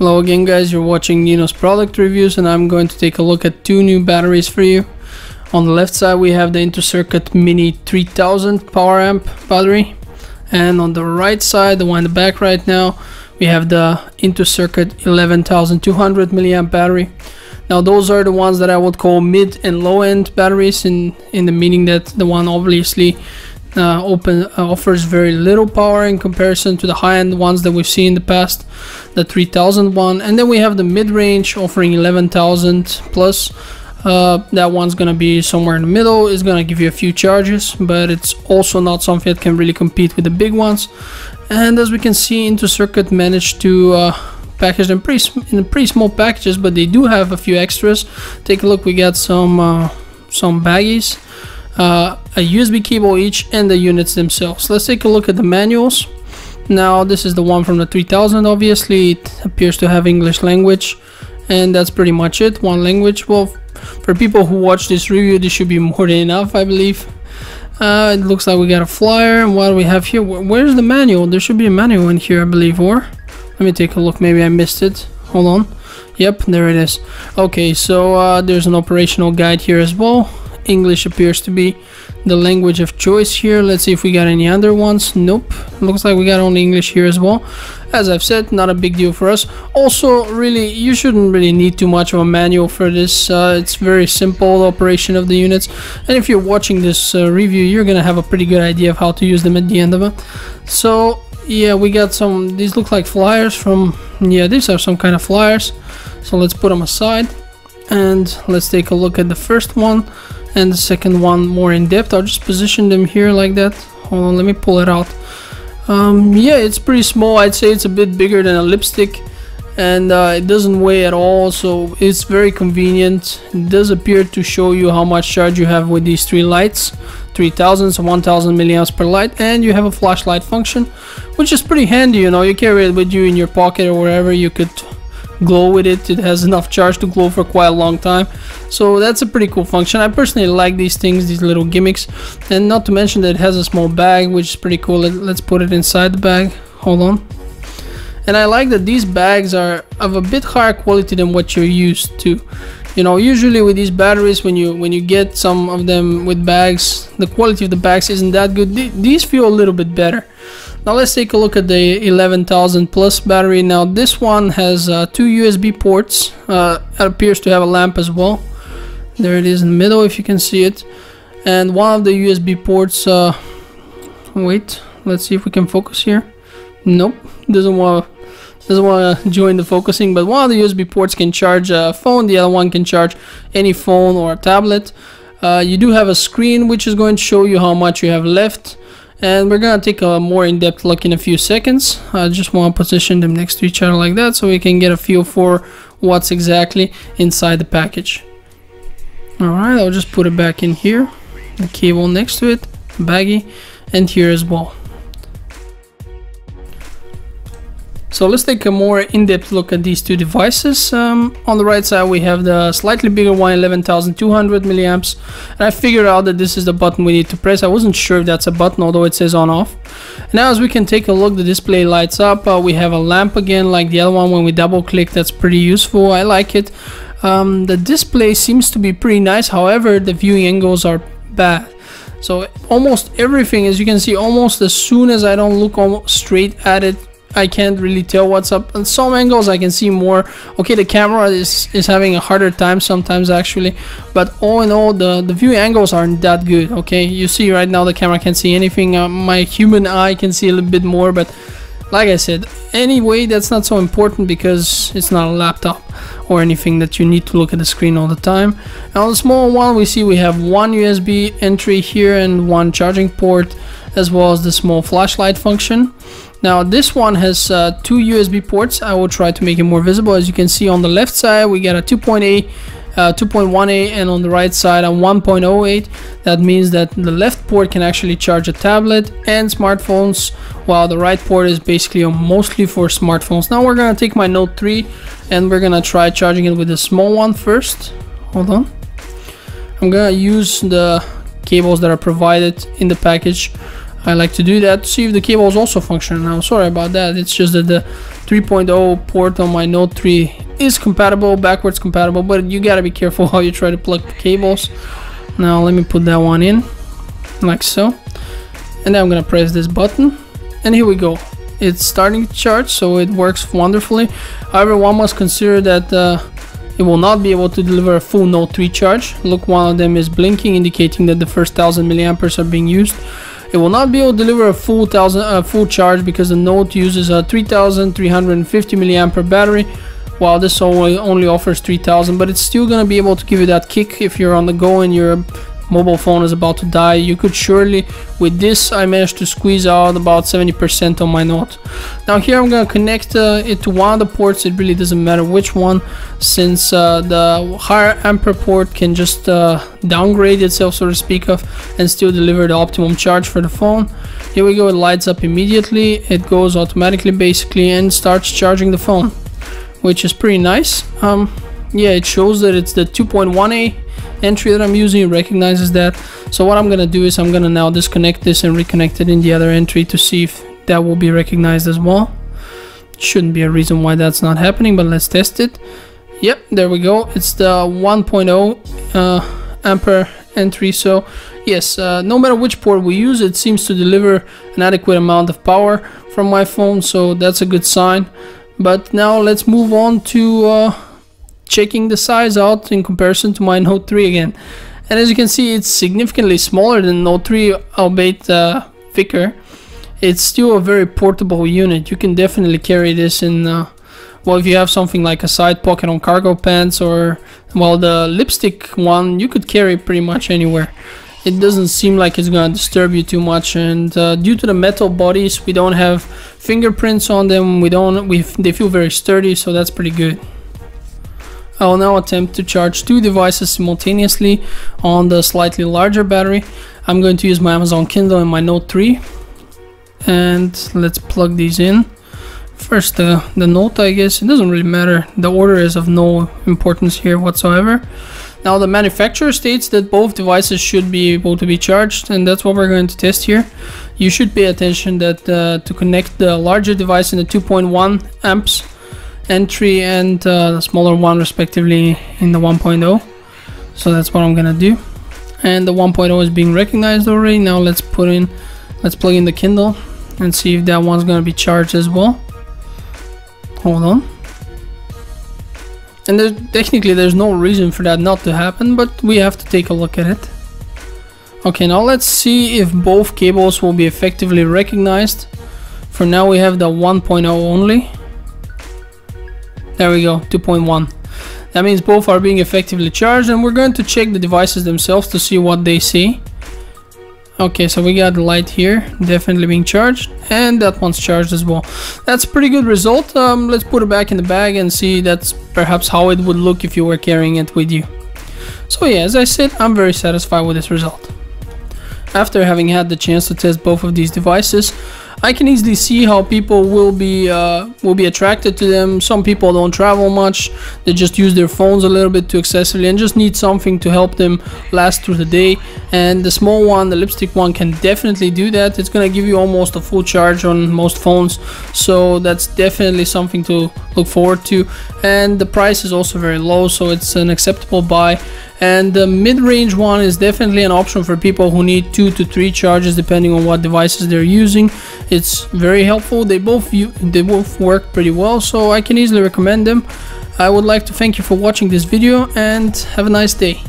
Hello again guys, you're watching Nino's product reviews and I'm going to take a look at two new batteries for you. On the left side we have the Intocircuit Mini 3000 power amp battery, and on the right side, the one in the back right now, we have the Intocircuit 11200 milliamp battery. Now those are the ones that I would call mid and low end batteries in the meaning that the one obviously offers very little power in comparison to the high-end ones that we've seen in the past, the 3000 one, and then we have the mid-range offering 11,000 plus. That one's gonna be somewhere in the middle. It's gonna give you a few charges, but it's also not something that can really compete with the big ones. And as we can see, Intocircuit managed to package them in pretty small packages, but they do have a few extras. Take a look, we got some baggies, a USB cable each, and the units themselves. Let's take a look at the manuals. Now this is the one from the 3000. Obviously it appears to have English language, and that's pretty much it. One language. Well, for people who watch this review, this should be more than enough, I believe. It looks like we got a flyer. And what do we have here? Where's the manual? There should be a manual in here, I believe. Or let me take a look, maybe I missed it. Hold on. Yep, there it is. Okay, so there's an operational guide here as well. English appears to be the language of choice here. Let's see if we got any other ones. Nope, looks like we got only English here as well. As I've said, not a big deal for us. Also, really, you shouldn't really need too much of a manual for this. It's very simple, the operation of the units, and if you're watching this review, you're gonna have a pretty good idea of how to use them at the end of it. So yeah, we got some, these look like flyers from, yeah, these are some kind of flyers. So let's put them aside and let's take a look at the first one and the second one more in depth. I'll just position them here like that. Hold on, let me pull it out. Yeah, it's pretty small. I'd say it's a bit bigger than a lipstick, and it doesn't weigh at all, so it's very convenient. It does appear to show you how much charge you have with these three lights, 3000, so 1000 milliamps per light, and you have a flashlight function, which is pretty handy. You know, you carry it with you in your pocket or wherever. You could glow with it. It has enough charge to glow for quite a long time, so that's a pretty cool function. I personally like these things, these little gimmicks, and not to mention that it has a small bag, which is pretty cool. Let's put it inside the bag. Hold on. And I like that these bags are of a bit higher quality than what you're used to. You know, usually with these batteries, when you get some of them with bags, the quality of the bags isn't that good. These feel a little bit better. Now let's take a look at the 11,000 plus battery. Now this one has two USB ports. It appears to have a lamp as well. There it is in the middle, if you can see it. And one of the USB ports, wait, let's see if we can focus here. Nope, doesn't want to join the focusing. But one of the USB ports can charge a phone, the other one can charge any phone or a tablet. You do have a screen which is going to show you how much you have left, and we're gonna take a more in-depth look in a few seconds. I just want to position them next to each other like that so we can get a feel for what's exactly inside the package. Alright, I'll just put it back in here, the cable next to it, baggie, and here as well. So let's take a more in-depth look at these two devices. On the right side we have the slightly bigger one, 11,200 milliamps, and I figured out that this is the button we need to press. I wasn't sure if that's a button, although it says on off. Now as we can take a look, the display lights up. We have a lamp again like the other one. When we double click, that's pretty useful. I like it. The display seems to be pretty nice, however the viewing angles are bad. So almost everything, as you can see, almost as soon as I don't look almost straight at it, I can't really tell what's up. In some angles I can see more. Okay, the camera is having a harder time sometimes actually, but all in all the viewing angles aren't that good. Okay, you see right now the camera can't see anything. My human eye can see a little bit more, but like I said, anyway, that's not so important because it's not a laptop or anything that you need to look at the screen all the time. And on the small one we see we have one USB entry here and one charging port, as well as the small flashlight function. Now this one has two USB ports. I will try to make it more visible. As you can see on the left side we got a 2.8, 2.18, and on the right side a 1.08. That means that the left port can actually charge a tablet and smartphones, while the right port is basically mostly for smartphones. Now we're gonna take my Note 3 and we're gonna try charging it with the small one first. Hold on. I'm gonna use the cables that are provided in the package. I like to do that to see if the cable is also functioning. Now, sorry about that, it's just that the 3.0 port on my Note 3 is compatible, backwards compatible, but you gotta be careful how you try to plug the cables. Now let me put that one in, like so, and then I'm gonna press this button, and here we go. It's starting to charge, so it works wonderfully. However, one must consider that it will not be able to deliver a full Note 3 charge. Look, one of them is blinking, indicating that the first 1000 milliamperes are being used. It will not be able to deliver a full charge because the Note uses a 3350 milliampere battery, while this only offers 3000, but it's still going to be able to give you that kick if you're on the go and your mobile phone is about to die. You could surely, with this I managed to squeeze out about 70% on my Note. Now here I'm going to connect it to one of the ports. It really doesn't matter which one, since the higher ampere port can just downgrade itself, so to speak of, and still deliver the optimum charge for the phone. Here we go, it lights up immediately, it goes automatically basically and starts charging the phone, which is pretty nice. Yeah, it shows that it's the 2.1A entry that I'm using. It recognizes that. So what I'm gonna do is I'm gonna now disconnect this and reconnect it in the other entry to see if that will be recognized as well. Shouldn't be a reason why that's not happening, but let's test it. Yep, there we go. It's the 1.0 ampere entry. So yes, no matter which port we use, it seems to deliver an adequate amount of power from my phone, so that's a good sign. But now let's move on to checking the size out in comparison to my Note 3 again. And as you can see, it's significantly smaller than Note 3, albeit thicker. It's still a very portable unit. You can definitely carry this in, well, if you have something like a side pocket on cargo pants, or, well, the lipstick one you could carry pretty much anywhere. It doesn't seem like it's gonna disturb you too much, and due to the metal bodies, we don't have fingerprints on them. They feel very sturdy, so that's pretty good. I will now attempt to charge two devices simultaneously on the slightly larger battery. I'm going to use my Amazon Kindle and my Note 3, and let's plug these in. First the Note, I guess. It doesn't really matter, the order is of no importance here whatsoever. Now the manufacturer states that both devices should be able to be charged, and that's what we're going to test here. You should pay attention that to connect the larger device in the 2.1 amps entry and the smaller one respectively in the 1.0. So that's what I'm gonna do, and the 1.0 is being recognized already. Now let's plug in the Kindle and see if that one's gonna be charged as well. Hold on. And technically there's no reason for that not to happen, but we have to take a look at it. Okay, now let's see if both cables will be effectively recognized. For now we have the 1.0 only. There we go, 2.1. That means both are being effectively charged, and we're going to check the devices themselves to see what they see. Okay, so we got the light here, definitely being charged, and that one's charged as well. That's a pretty good result. Let's put it back in the bag and see that's perhaps how it would look if you were carrying it with you. So yeah, as I said, I'm very satisfied with this result. After having had the chance to test both of these devices, I can easily see how people will be attracted to them. Some people don't travel much, they just use their phones a little bit too excessively and just need something to help them last through the day. And the small one, the lipstick one, can definitely do that. It's gonna give you almost a full charge on most phones, so that's definitely something to look forward to. And the price is also very low, so it's an acceptable buy. And the mid-range one is definitely an option for people who need 2 to 3 charges depending on what devices they're using. It's very helpful. They both work pretty well, so I can easily recommend them. I would like to thank you for watching this video, and have a nice day.